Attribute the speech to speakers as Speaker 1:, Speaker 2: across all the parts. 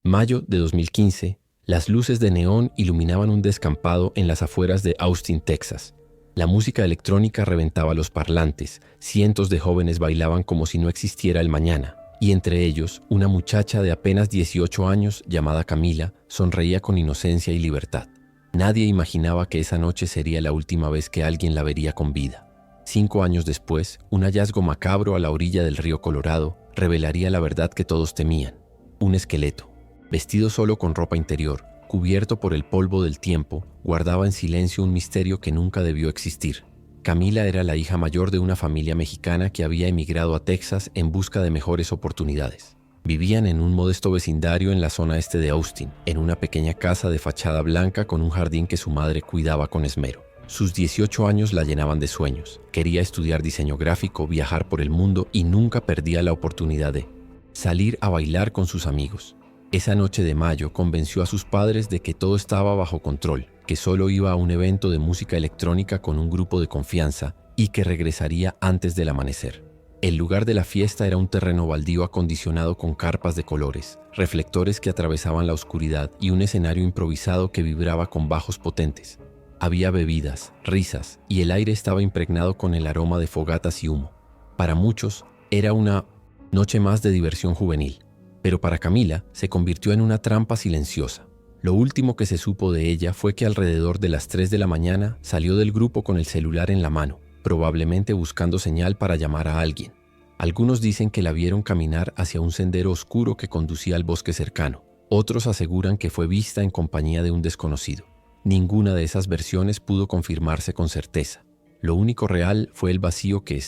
Speaker 1: Mayo de 2015, las luces de neón iluminaban un descampado en las afueras de Austin, Texas. La música electrónica reventaba los parlantes, cientos de jóvenes bailaban como si no existiera el mañana, y entre ellos, una muchacha de apenas 18 años llamada Camila sonreía con inocencia y libertad. Nadie imaginaba que esa noche sería la última vez que alguien la vería con vida. 5 años después, un hallazgo macabro a la orilla del río Colorado revelaría la verdad que todos temían. Un esqueleto, vestido solo con ropa interior, cubierto por el polvo del tiempo, guardaba en silencio un misterio que nunca debió existir. Camila era la hija mayor de una familia mexicana que había emigrado a Texas en busca de mejores oportunidades. Vivían en un modesto vecindario en la zona este de Austin, en una pequeña casa de fachada blanca con un jardín que su madre cuidaba con esmero. Sus 18 años la llenaban de sueños. Quería estudiar diseño gráfico, viajar por el mundo y nunca perdía la oportunidad de salir a bailar con sus amigos. Esa noche de mayo convenció a sus padres de que todo estaba bajo control, que solo iba a un evento de música electrónica con un grupo de confianza y que regresaría antes del amanecer. El lugar de la fiesta era un terreno baldío acondicionado con carpas de colores, reflectores que atravesaban la oscuridad y un escenario improvisado que vibraba con bajos potentes. Había bebidas, risas y el aire estaba impregnado con el aroma de fogatas y humo. Para muchos era una noche más de diversión juvenil, pero para Camila se convirtió en una trampa silenciosa. Lo último que se supo de ella fue que alrededor de las 3 de la mañana salió del grupo con el celular en la mano, probablemente buscando señal para llamar a alguien. Algunos dicen que la vieron caminar hacia un sendero oscuro que conducía al bosque cercano. Otros aseguran que fue vista en compañía de un desconocido. Ninguna de esas versiones pudo confirmarse con certeza. Lo único real fue el vacío que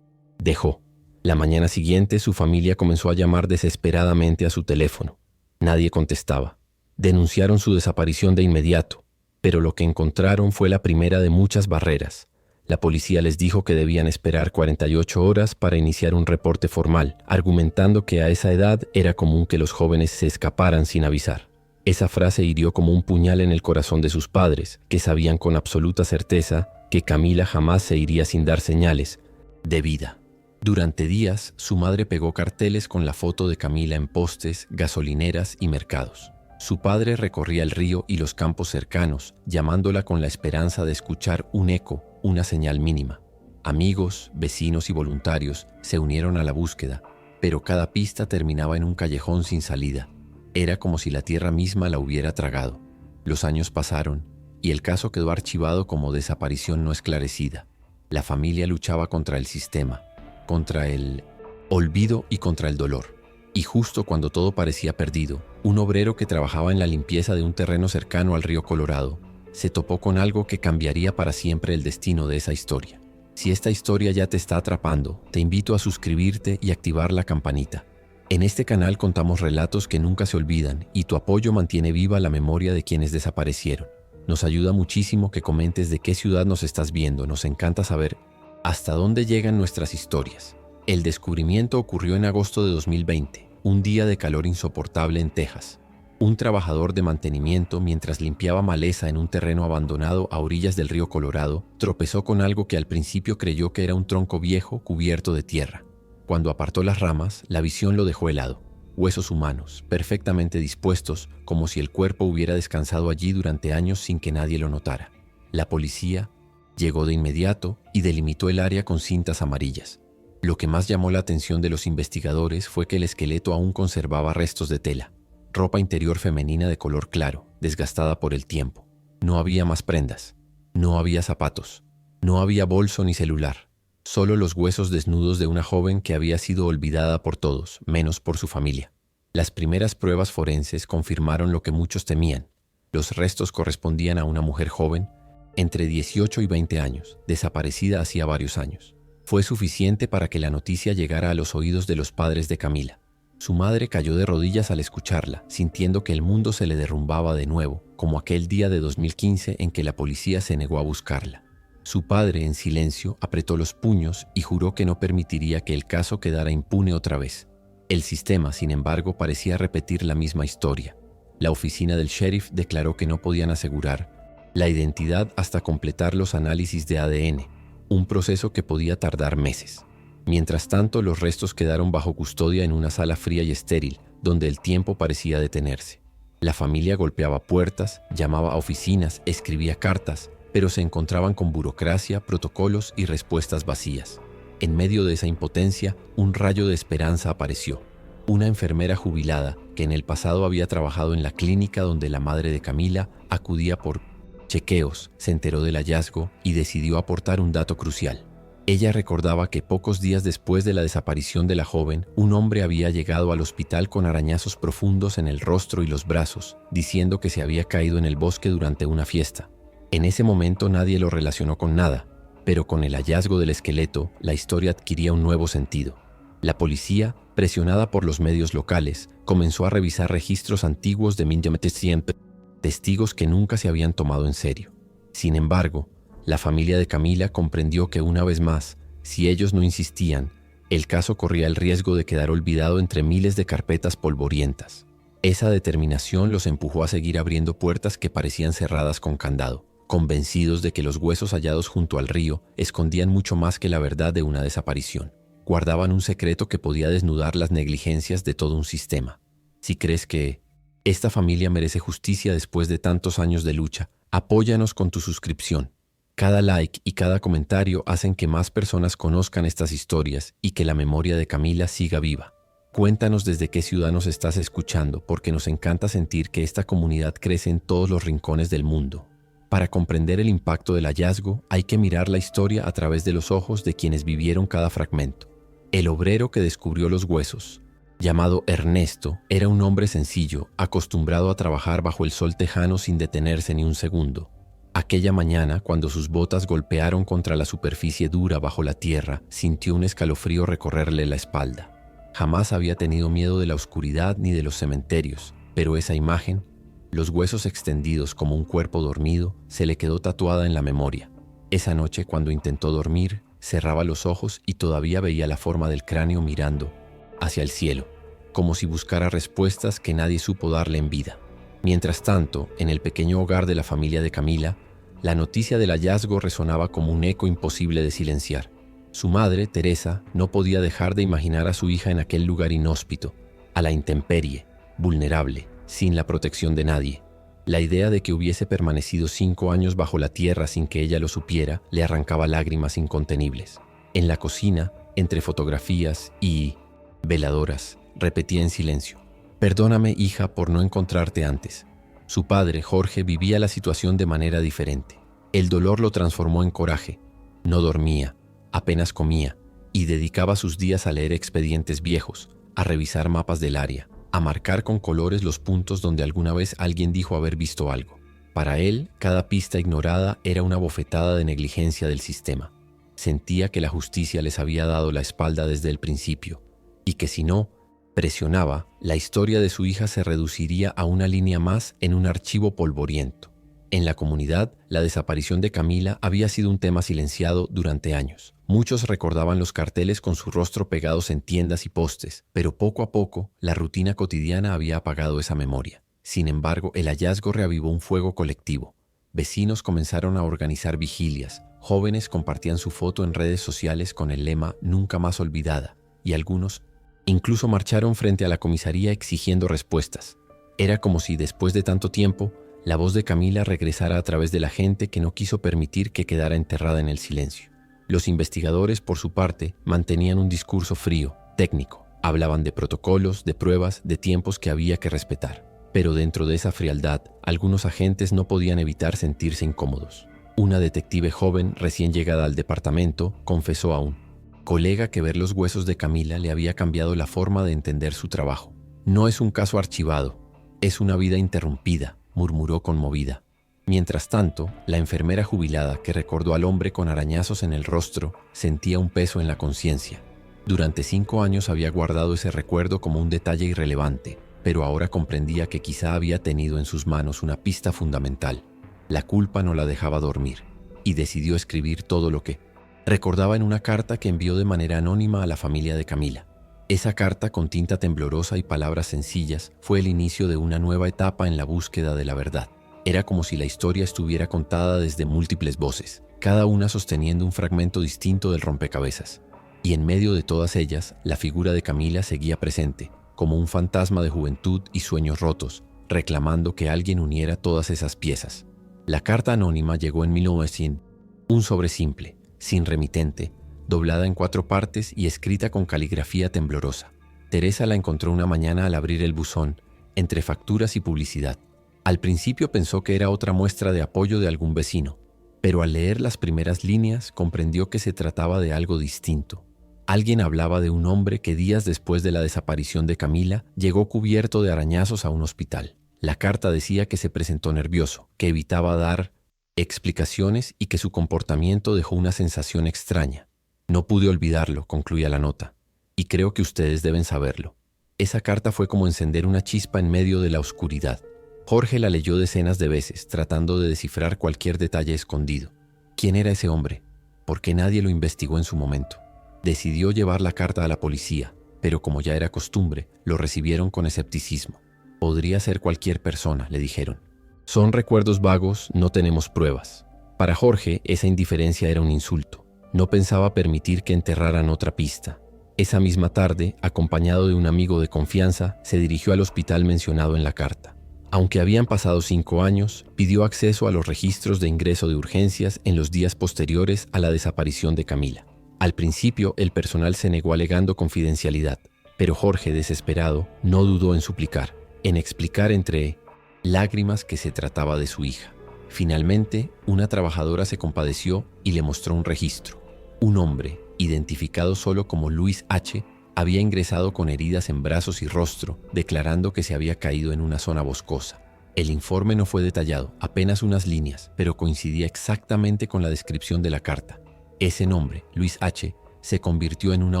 Speaker 1: dejó. La mañana siguiente, su familia comenzó a llamar desesperadamente a su teléfono. Nadie contestaba. Denunciaron su desaparición de inmediato, pero lo que encontraron fue la primera de muchas barreras. La policía les dijo que debían esperar 48 horas para iniciar un reporte formal, argumentando que a esa edad era común que los jóvenes se escaparan sin avisar. Esa frase hirió como un puñal en el corazón de sus padres, que sabían con absoluta certeza que Camila jamás se iría sin dar señales de vida. Durante días, su madre pegó carteles con la foto de Camila en postes, gasolineras y mercados. Su padre recorría el río y los campos cercanos, llamándola con la esperanza de escuchar un eco, una señal mínima. Amigos, vecinos y voluntarios se unieron a la búsqueda, pero cada pista terminaba en un callejón sin salida. Era como si la tierra misma la hubiera tragado. Los años pasaron y el caso quedó archivado como desaparición no esclarecida. La familia luchaba contra el sistema, contra el olvido y contra el dolor. Y justo cuando todo parecía perdido, un obrero que trabajaba en la limpieza de un terreno cercano al río Colorado se topó con algo que cambiaría para siempre el destino de esa historia. Si esta historia ya te está atrapando, te invito a suscribirte y activar la campanita. En este canal contamos relatos que nunca se olvidan y tu apoyo mantiene viva la memoria de quienes desaparecieron. Nos ayuda muchísimo que comentes de qué ciudad nos estás viendo. Nos encanta saber hasta dónde llegan nuestras historias. El descubrimiento ocurrió en agosto de 2020, un día de calor insoportable en Texas. Un trabajador de mantenimiento, mientras limpiaba maleza en un terreno abandonado a orillas del río Colorado, tropezó con algo que al principio creyó que era un tronco viejo cubierto de tierra. Cuando apartó las ramas, la visión lo dejó helado. Huesos humanos, perfectamente dispuestos, como si el cuerpo hubiera descansado allí durante años sin que nadie lo notara. La policía llegó de inmediato y delimitó el área con cintas amarillas. Lo que más llamó la atención de los investigadores fue que el esqueleto aún conservaba restos de tela, ropa interior femenina de color claro, desgastada por el tiempo. No había más prendas, no había zapatos, no había bolso ni celular. Solo los huesos desnudos de una joven que había sido olvidada por todos, menos por su familia. Las primeras pruebas forenses confirmaron lo que muchos temían. Los restos correspondían a una mujer joven, entre 18 y 20 años, desaparecida hacía varios años. Fue suficiente para que la noticia llegara a los oídos de los padres de Camila. Su madre cayó de rodillas al escucharla, sintiendo que el mundo se le derrumbaba de nuevo, como aquel día de 2015 en que la policía se negó a buscarla. Su padre, en silencio, apretó los puños y juró que no permitiría que el caso quedara impune otra vez. El sistema, sin embargo, parecía repetir la misma historia. La oficina del sheriff declaró que no podían asegurar la identidad hasta completar los análisis de ADN, un proceso que podía tardar meses. Mientras tanto, los restos quedaron bajo custodia en una sala fría y estéril, donde el tiempo parecía detenerse. La familia golpeaba puertas, llamaba a oficinas, escribía cartas, pero se encontraban con burocracia, protocolos y respuestas vacías. En medio de esa impotencia, un rayo de esperanza apareció. Una enfermera jubilada que en el pasado había trabajado en la clínica donde la madre de Camila acudía por chequeos, se enteró del hallazgo y decidió aportar un dato crucial. Ella recordaba que pocos días después de la desaparición de la joven, un hombre había llegado al hospital con arañazos profundos en el rostro y los brazos, diciendo que se había caído en el bosque durante una fiesta. En ese momento nadie lo relacionó con nada, pero con el hallazgo del esqueleto, la historia adquiría un nuevo sentido. La policía, presionada por los medios locales, comenzó a revisar registros antiguos de 1900, testigos que nunca se habían tomado en serio. Sin embargo, la familia de Camila comprendió que una vez más, si ellos no insistían, el caso corría el riesgo de quedar olvidado entre miles de carpetas polvorientas. Esa determinación los empujó a seguir abriendo puertas que parecían cerradas con candado, convencidos de que los huesos hallados junto al río escondían mucho más que la verdad de una desaparición. Guardaban un secreto que podía desnudar las negligencias de todo un sistema. Si crees que esta familia merece justicia después de tantos años de lucha, apóyanos con tu suscripción. Cada like y cada comentario hacen que más personas conozcan estas historias y que la memoria de Camila siga viva. Cuéntanos desde qué ciudad nos estás escuchando, porque nos encanta sentir que esta comunidad crece en todos los rincones del mundo. Para comprender el impacto del hallazgo, hay que mirar la historia a través de los ojos de quienes vivieron cada fragmento. El obrero que descubrió los huesos, llamado Ernesto, era un hombre sencillo, acostumbrado a trabajar bajo el sol tejano sin detenerse ni un segundo. Aquella mañana, cuando sus botas golpearon contra la superficie dura bajo la tierra, sintió un escalofrío recorrerle la espalda. Jamás había tenido miedo de la oscuridad ni de los cementerios, pero esa imagen, los huesos extendidos como un cuerpo dormido, se le quedó tatuada en la memoria. Esa noche, cuando intentó dormir, cerraba los ojos y todavía veía la forma del cráneo mirando hacia el cielo, como si buscara respuestas que nadie supo darle en vida. Mientras tanto, en el pequeño hogar de la familia de Camila, la noticia del hallazgo resonaba como un eco imposible de silenciar. Su madre, Teresa, no podía dejar de imaginar a su hija en aquel lugar inhóspito, a la intemperie, vulnerable, sin la protección de nadie. La idea de que hubiese permanecido 5 años bajo la tierra sin que ella lo supiera le arrancaba lágrimas incontenibles. En la cocina, entre fotografías y veladoras, repetía en silencio: «Perdóname, hija, por no encontrarte antes». Su padre, Jorge, vivía la situación de manera diferente. El dolor lo transformó en coraje. No dormía, apenas comía, y dedicaba sus días a leer expedientes viejos, a revisar mapas del área, a marcar con colores los puntos donde alguna vez alguien dijo haber visto algo. Para él, cada pista ignorada era una bofetada de negligencia del sistema. Sentía que la justicia les había dado la espalda desde el principio, y que si no presionaba, la historia de su hija se reduciría a una línea más en un archivo polvoriento. En la comunidad, la desaparición de Camila había sido un tema silenciado durante años. Muchos recordaban los carteles con su rostro pegados en tiendas y postes, pero poco a poco, la rutina cotidiana había apagado esa memoria. Sin embargo, el hallazgo reavivó un fuego colectivo. Vecinos comenzaron a organizar vigilias, jóvenes compartían su foto en redes sociales con el lema «Nunca más olvidada», y algunos incluso marcharon frente a la comisaría exigiendo respuestas. Era como si, después de tanto tiempo, la voz de Camila regresara a través de la gente que no quiso permitir que quedara enterrada en el silencio. Los investigadores, por su parte, mantenían un discurso frío, técnico. Hablaban de protocolos, de pruebas, de tiempos que había que respetar. Pero dentro de esa frialdad, algunos agentes no podían evitar sentirse incómodos. Una detective joven, recién llegada al departamento, confesó a un colega que ver los huesos de Camila le había cambiado la forma de entender su trabajo. «No es un caso archivado, es una vida interrumpida», murmuró conmovida. Mientras tanto, la enfermera jubilada que recordó al hombre con arañazos en el rostro sentía un peso en la conciencia. Durante 5 años había guardado ese recuerdo como un detalle irrelevante, pero ahora comprendía que quizá había tenido en sus manos una pista fundamental. La culpa no la dejaba dormir, y decidió escribir todo lo que recordaba en una carta que envió de manera anónima a la familia de Camila. Esa carta, con tinta temblorosa y palabras sencillas, fue el inicio de una nueva etapa en la búsqueda de la verdad. Era como si la historia estuviera contada desde múltiples voces, cada una sosteniendo un fragmento distinto del rompecabezas. Y en medio de todas ellas, la figura de Camila seguía presente, como un fantasma de juventud y sueños rotos, reclamando que alguien uniera todas esas piezas. La carta anónima llegó en 1900, un sobre simple, sin remitente, doblada en 4 partes y escrita con caligrafía temblorosa. Teresa la encontró una mañana al abrir el buzón, entre facturas y publicidad. Al principio pensó que era otra muestra de apoyo de algún vecino, pero al leer las primeras líneas comprendió que se trataba de algo distinto. Alguien hablaba de un hombre que días después de la desaparición de Camila llegó cubierto de arañazos a un hospital. La carta decía que se presentó nervioso, que evitaba dar explicaciones y que su comportamiento dejó una sensación extraña. No pude olvidarlo, concluía la nota, y creo que ustedes deben saberlo. Esa carta fue como encender una chispa en medio de la oscuridad. Jorge la leyó decenas de veces, tratando de descifrar cualquier detalle escondido. ¿Quién era ese hombre? ¿Por qué nadie lo investigó en su momento? Decidió llevar la carta a la policía, pero como ya era costumbre, lo recibieron con escepticismo. Podría ser cualquier persona, le dijeron. Son recuerdos vagos, no tenemos pruebas. Para Jorge, esa indiferencia era un insulto. No pensaba permitir que enterraran otra pista. Esa misma tarde, acompañado de un amigo de confianza, se dirigió al hospital mencionado en la carta. Aunque habían pasado 5 años, pidió acceso a los registros de ingreso de urgencias en los días posteriores a la desaparición de Camila. Al principio, el personal se negó alegando confidencialidad, pero Jorge, desesperado, no dudó en suplicar, en explicar entre lágrimas que se trataba de su hija. Finalmente, una trabajadora se compadeció y le mostró un registro. Un hombre, identificado solo como Luis H., había ingresado con heridas en brazos y rostro, declarando que se había caído en una zona boscosa. El informe no fue detallado, apenas unas líneas, pero coincidía exactamente con la descripción de la carta. Ese nombre, Luis H., se convirtió en una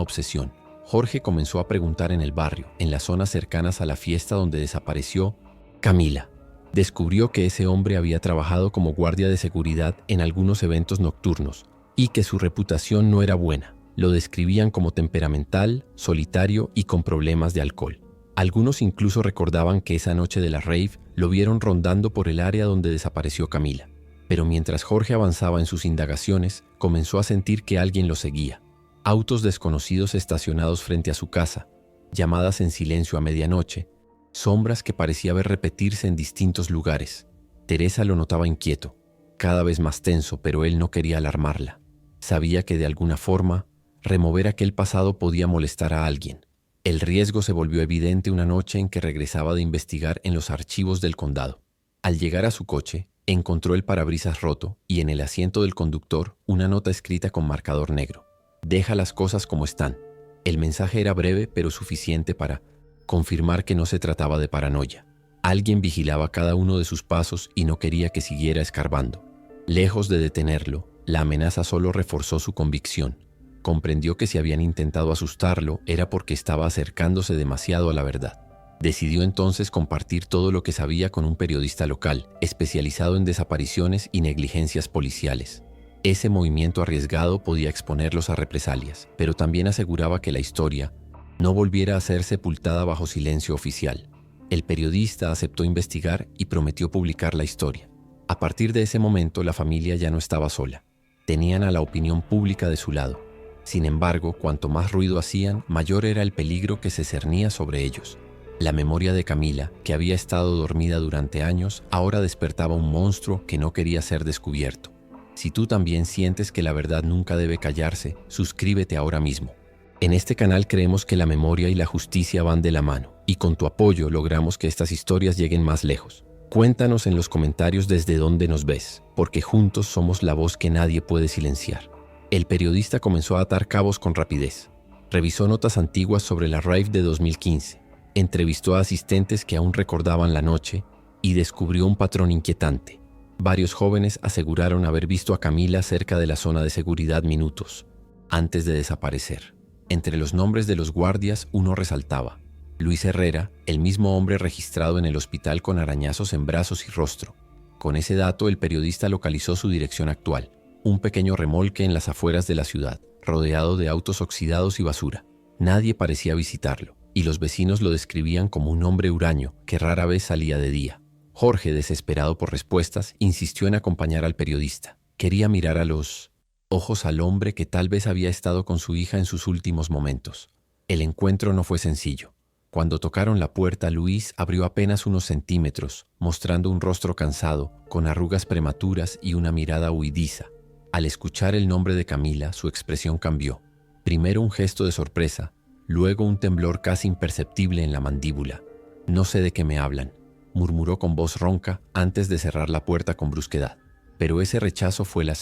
Speaker 1: obsesión. Jorge comenzó a preguntar en el barrio, en las zonas cercanas a la fiesta donde desapareció Camila. Descubrió que ese hombre había trabajado como guardia de seguridad en algunos eventos nocturnos y que su reputación no era buena. Lo describían como temperamental, solitario y con problemas de alcohol. Algunos incluso recordaban que esa noche de la rave lo vieron rondando por el área donde desapareció Camila. Pero mientras Jorge avanzaba en sus indagaciones, comenzó a sentir que alguien lo seguía. Autos desconocidos estacionados frente a su casa, llamadas en silencio a medianoche, sombras que parecía ver repetirse en distintos lugares. Teresa lo notaba inquieto, cada vez más tenso, pero él no quería alarmarla. Sabía que de alguna forma, remover aquel pasado podía molestar a alguien. El riesgo se volvió evidente una noche en que regresaba de investigar en los archivos del condado. Al llegar a su coche, encontró el parabrisas roto y en el asiento del conductor una nota escrita con marcador negro. Deja las cosas como están. El mensaje era breve pero suficiente para confirmar que no se trataba de paranoia. Alguien vigilaba cada uno de sus pasos y no quería que siguiera escarbando. Lejos de detenerlo, la amenaza solo reforzó su convicción. Comprendió que si habían intentado asustarlo era porque estaba acercándose demasiado a la verdad. Decidió entonces compartir todo lo que sabía con un periodista local, especializado en desapariciones y negligencias policiales. Ese movimiento arriesgado podía exponerlos a represalias, pero también aseguraba que la historia no volviera a ser sepultada bajo silencio oficial. El periodista aceptó investigar y prometió publicar la historia. A partir de ese momento, la familia ya no estaba sola. Tenían a la opinión pública de su lado. Sin embargo, cuanto más ruido hacían, mayor era el peligro que se cernía sobre ellos. La memoria de Camila, que había estado dormida durante años, ahora despertaba un monstruo que no quería ser descubierto. Si tú también sientes que la verdad nunca debe callarse, suscríbete ahora mismo. En este canal creemos que la memoria y la justicia van de la mano, y con tu apoyo logramos que estas historias lleguen más lejos. Cuéntanos en los comentarios desde dónde nos ves, porque juntos somos la voz que nadie puede silenciar. El periodista comenzó a atar cabos con rapidez. Revisó notas antiguas sobre la rave de 2015, entrevistó a asistentes que aún recordaban la noche y descubrió un patrón inquietante. Varios jóvenes aseguraron haber visto a Camila cerca de la zona de seguridad minutos antes de desaparecer. Entre los nombres de los guardias, uno resaltaba: Luis Herrera, el mismo hombre registrado en el hospital con arañazos en brazos y rostro. Con ese dato, el periodista localizó su dirección actual: un pequeño remolque en las afueras de la ciudad, rodeado de autos oxidados y basura. Nadie parecía visitarlo, y los vecinos lo describían como un hombre huraño que rara vez salía de día. Jorge, desesperado por respuestas, insistió en acompañar al periodista. Quería mirar a los ojos al hombre que tal vez había estado con su hija en sus últimos momentos. El encuentro no fue sencillo. Cuando tocaron la puerta, Luis abrió apenas unos centímetros, mostrando un rostro cansado, con arrugas prematuras y una mirada huidiza. Al escuchar el nombre de Camila, su expresión cambió. Primero un gesto de sorpresa, luego un temblor casi imperceptible en la mandíbula. «No sé de qué me hablan», murmuró con voz ronca antes de cerrar la puerta con brusquedad. Pero ese rechazo fue la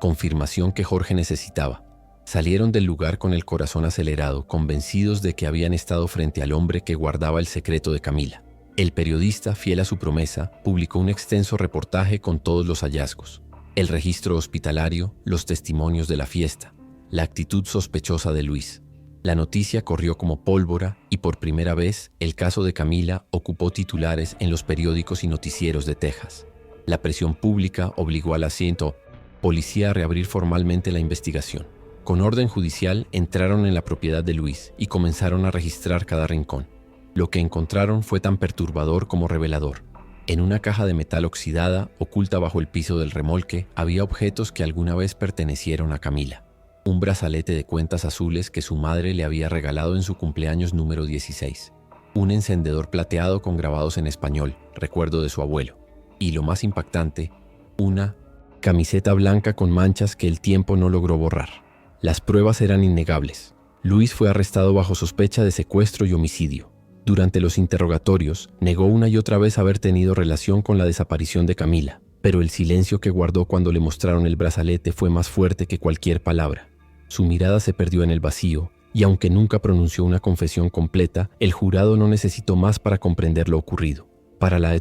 Speaker 1: confirmación que Jorge necesitaba. Salieron del lugar con el corazón acelerado, convencidos de que habían estado frente al hombre que guardaba el secreto de Camila. El periodista, fiel a su promesa, publicó un extenso reportaje con todos los hallazgos: el registro hospitalario, los testimonios de la fiesta, la actitud sospechosa de Luis. La noticia corrió como pólvora y por primera vez el caso de Camila ocupó titulares en los periódicos y noticieros de Texas. La presión pública obligó a la policía a reabrir formalmente la investigación. Con orden judicial entraron en la propiedad de Luis y comenzaron a registrar cada rincón. Lo que encontraron fue tan perturbador como revelador. En una caja de metal oxidada, oculta bajo el piso del remolque, había objetos que alguna vez pertenecieron a Camila. Un brazalete de cuentas azules que su madre le había regalado en su cumpleaños número 16. Un encendedor plateado con grabados en español, recuerdo de su abuelo. Y lo más impactante, una camiseta blanca con manchas que el tiempo no logró borrar. Las pruebas eran innegables. Luis fue arrestado bajo sospecha de secuestro y homicidio. Durante los interrogatorios, negó una y otra vez haber tenido relación con la desaparición de Camila, pero el silencio que guardó cuando le mostraron el brazalete fue más fuerte que cualquier palabra. Su mirada se perdió en el vacío, y aunque nunca pronunció una confesión completa, el jurado no necesitó más para comprender lo ocurrido. Para la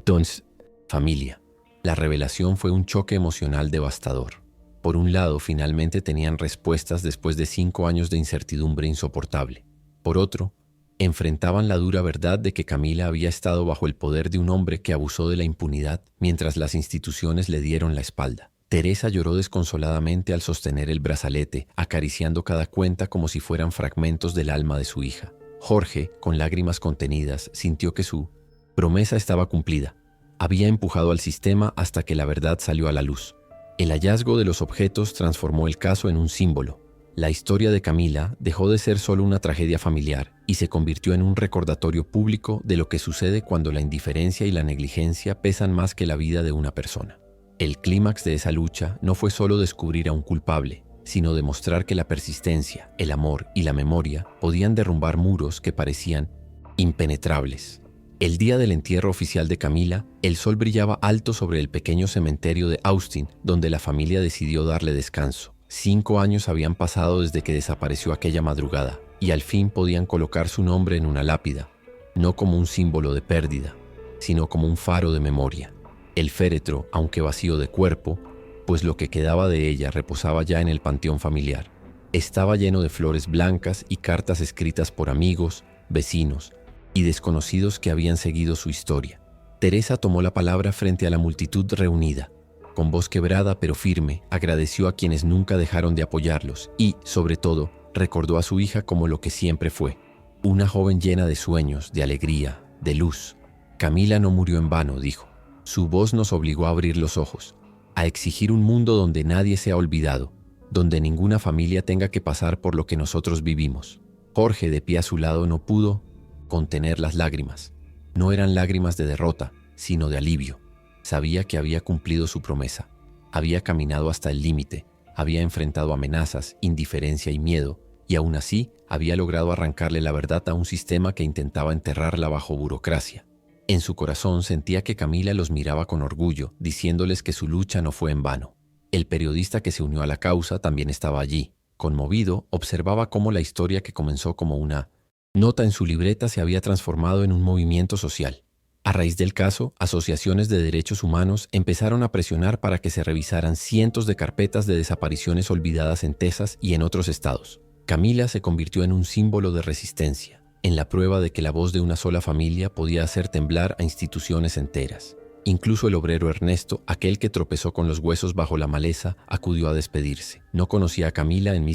Speaker 1: familia, la revelación fue un choque emocional devastador. Por un lado, finalmente tenían respuestas después de 5 años de incertidumbre insoportable. Por otro, enfrentaban la dura verdad de que Camila había estado bajo el poder de un hombre que abusó de la impunidad mientras las instituciones le dieron la espalda. Teresa lloró desconsoladamente al sostener el brazalete, acariciando cada cuenta como si fueran fragmentos del alma de su hija. Jorge, con lágrimas contenidas, sintió que su promesa estaba cumplida. Había empujado al sistema hasta que la verdad salió a la luz. El hallazgo de los objetos transformó el caso en un símbolo. La historia de Camila dejó de ser solo una tragedia familiar y se convirtió en un recordatorio público de lo que sucede cuando la indiferencia y la negligencia pesan más que la vida de una persona. El clímax de esa lucha no fue solo descubrir a un culpable, sino demostrar que la persistencia, el amor y la memoria podían derrumbar muros que parecían impenetrables. El día del entierro oficial de Camila, el sol brillaba alto sobre el pequeño cementerio de Austin, donde la familia decidió darle descanso. 5 años habían pasado desde que desapareció aquella madrugada, y al fin podían colocar su nombre en una lápida, no como un símbolo de pérdida, sino como un faro de memoria. El féretro, aunque vacío de cuerpo, pues lo que quedaba de ella reposaba ya en el panteón familiar. Estaba lleno de flores blancas y cartas escritas por amigos, vecinos y desconocidos que habían seguido su historia. Teresa tomó la palabra frente a la multitud reunida. Con voz quebrada pero firme, agradeció a quienes nunca dejaron de apoyarlos y, sobre todo, recordó a su hija como lo que siempre fue, una joven llena de sueños, de alegría, de luz. Camila no murió en vano, dijo. Su voz nos obligó a abrir los ojos, a exigir un mundo donde nadie sea olvidado, donde ninguna familia tenga que pasar por lo que nosotros vivimos. Jorge, de pie a su lado, no pudo contener las lágrimas. No eran lágrimas de derrota, sino de alivio. Sabía que había cumplido su promesa. Había caminado hasta el límite, había enfrentado amenazas, indiferencia y miedo, y aún así había logrado arrancarle la verdad a un sistema que intentaba enterrarla bajo burocracia. En su corazón sentía que Camila los miraba con orgullo, diciéndoles que su lucha no fue en vano. El periodista que se unió a la causa también estaba allí. Conmovido, observaba cómo la historia que comenzó como una nota en su libreta se había transformado en un movimiento social. A raíz del caso, asociaciones de derechos humanos empezaron a presionar para que se revisaran cientos de carpetas de desapariciones olvidadas en Texas y en otros estados. Camila se convirtió en un símbolo de resistencia, en la prueba de que la voz de una sola familia podía hacer temblar a instituciones enteras. Incluso el obrero Ernesto, aquel que tropezó con los huesos bajo la maleza, acudió a despedirse. No conocía a Camila en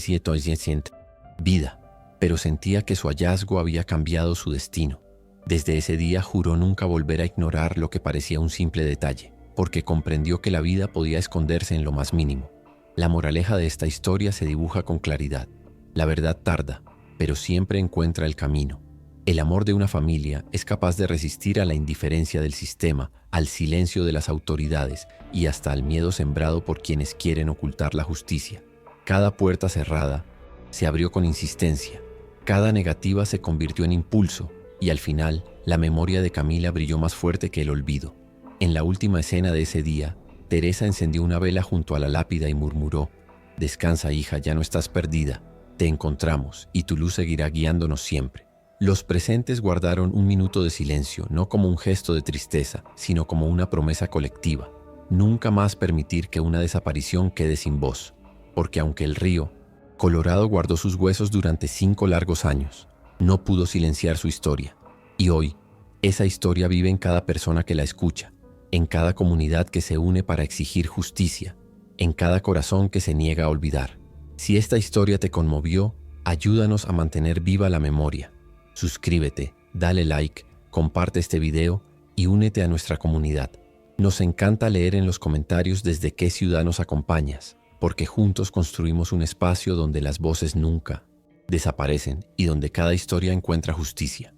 Speaker 1: vida, pero sentía que su hallazgo había cambiado su destino. Desde ese día juró nunca volver a ignorar lo que parecía un simple detalle, porque comprendió que la vida podía esconderse en lo más mínimo. La moraleja de esta historia se dibuja con claridad. La verdad tarda, pero siempre encuentra el camino. El amor de una familia es capaz de resistir a la indiferencia del sistema, al silencio de las autoridades y hasta al miedo sembrado por quienes quieren ocultar la justicia. Cada puerta cerrada se abrió con insistencia, cada negativa se convirtió en impulso y al final la memoria de Camila brilló más fuerte que el olvido. En la última escena de ese día, Teresa encendió una vela junto a la lápida y murmuró: «Descansa, hija, ya no estás perdida. Te encontramos y tu luz seguirá guiándonos siempre». Los presentes guardaron un minuto de silencio, no como un gesto de tristeza, sino como una promesa colectiva. Nunca más permitir que una desaparición quede sin voz. Porque aunque el río Colorado guardó sus huesos durante 5 largos años, no pudo silenciar su historia. Y hoy, esa historia vive en cada persona que la escucha, en cada comunidad que se une para exigir justicia, en cada corazón que se niega a olvidar. Si esta historia te conmovió, ayúdanos a mantener viva la memoria. Suscríbete, dale like, comparte este video y únete a nuestra comunidad. Nos encanta leer en los comentarios desde qué ciudad nos acompañas, porque juntos construimos un espacio donde las voces nunca desaparecen y donde cada historia encuentra justicia.